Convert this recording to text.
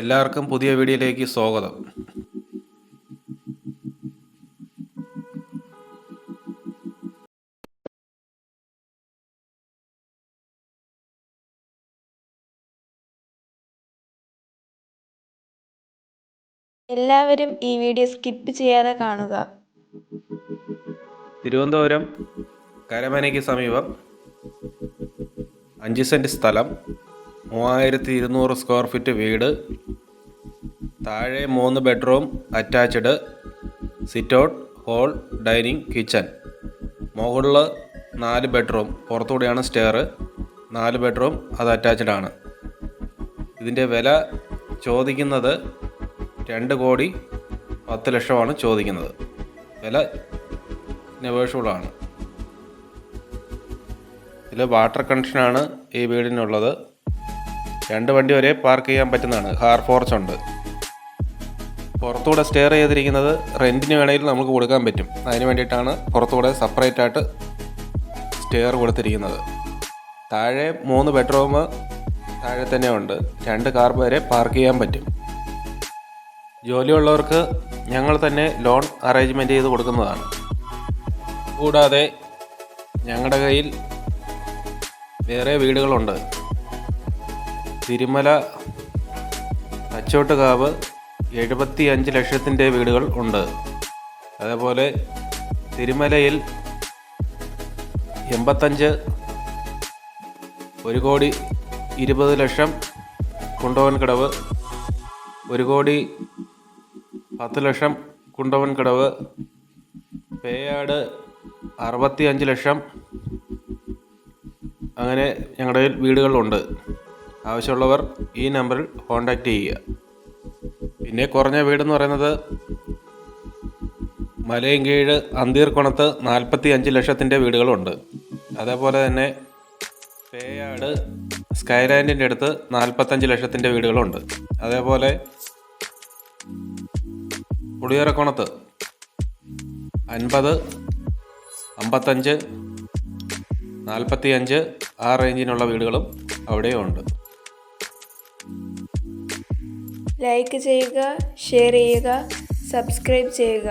എല്ലാവർക്കും പുതിയ വീഡിയോയിലേക്ക് സ്വാഗതം. എല്ലാവരും ഈ വീഡിയോ സ്കിപ്പ് ചെയ്യാതെ കാണുക. തിരുവനന്തപുരം കരമനയ്ക്ക് സമീപം 5 സെൻറ്റ് സ്ഥലം, 3200 സ്ക്വയർ ഫീറ്റ് വീട്, താഴെ 3 bedroom attached, sit out, hall, dining, kitchen. മുകളിൽ 4 ബെഡ്റൂം, പുറത്തുകൂടെയാണ് സ്റ്റെയർ. 4 ബെഡ്റൂം അത് അറ്റാച്ച്ഡ് ആണ്. ഇതിൻ്റെ വില ചോദിക്കുന്നത് 2,10,00,000 ചോദിക്കുന്നത്. വില നെഗോഷ്യബിളാണ്. ഇതിൽ വാട്ടർ കണക്ഷനാണ് ഈ വീടിനുള്ളത്. 2 വണ്ടി വരെ പാർക്ക് ചെയ്യാൻ പറ്റുന്നതാണ്. കാർ പോർച്ച് ഉണ്ട്. പുറത്തുകൂടെ സ്റ്റെയർ ചെയ്തിരിക്കുന്നത് റെൻറ്റിന് വേണമെങ്കിൽ നമുക്ക് കൊടുക്കാൻ പറ്റും. അതിന് വേണ്ടിയിട്ടാണ് പുറത്തുകൂടെ സെപ്പറേറ്റ് ആയിട്ട് സ്റ്റെയർ കൊടുത്തിരിക്കുന്നത്. താഴെ 3 ബെഡ്റൂം താഴെ തന്നെ ഉണ്ട്. 2 കാർ വരെ പാർക്ക് ചെയ്യാൻ പറ്റും. ജോലിയുള്ളവർക്ക് ഞങ്ങൾ തന്നെ ലോൺ അറേഞ്ച്മെൻറ്റ് ചെയ്ത് കൊടുക്കുന്നതാണ്. കൂടാതെ ഞങ്ങളുടെ കയ്യിൽ വേറെ വീടുകളുണ്ട്. തിരുമല തച്ചോട്ടുകാവ് 75 ലക്ഷത്തിൻ്റെ വീടുകൾ ഉണ്ട്. അതേപോലെ തിരുമലയിൽ 85 1,20,00,000 കുണ്ടവൻകടവ്, 1,10,00,000 കുണ്ടവൻകടവ്, പേയാട് 65 ലക്ഷം. അങ്ങനെ ഞങ്ങളുടെ വീടുകളുണ്ട്. ആവശ്യമുള്ളവർ ഈ നമ്പറിൽ കോൺടാക്റ്റ് ചെയ്യുക. പിന്നെ കുറഞ്ഞ വീടെന്ന് പറയുന്നത് മലയൻകീഴ് അന്തീർകുണത്ത് 45 ലക്ഷത്തിൻ്റെ വീടുകളുണ്ട്. അതേപോലെ തന്നെ പേയാട് സ്കൈലാൻഡിൻ്റെ അടുത്ത് 45 ലക്ഷത്തിൻ്റെ വീടുകളുണ്ട്. അതേപോലെ പുളിയറക്കുണത്ത് 50, 55, 45 ആ റേഞ്ചിനുള്ള വീടുകളും അവിടെയും ഉണ്ട്. ലൈക്ക് ചെയ്യുക, ഷെയർ ചെയ്യുക, സബ്സ്ക്രൈബ് ചെയ്യുക.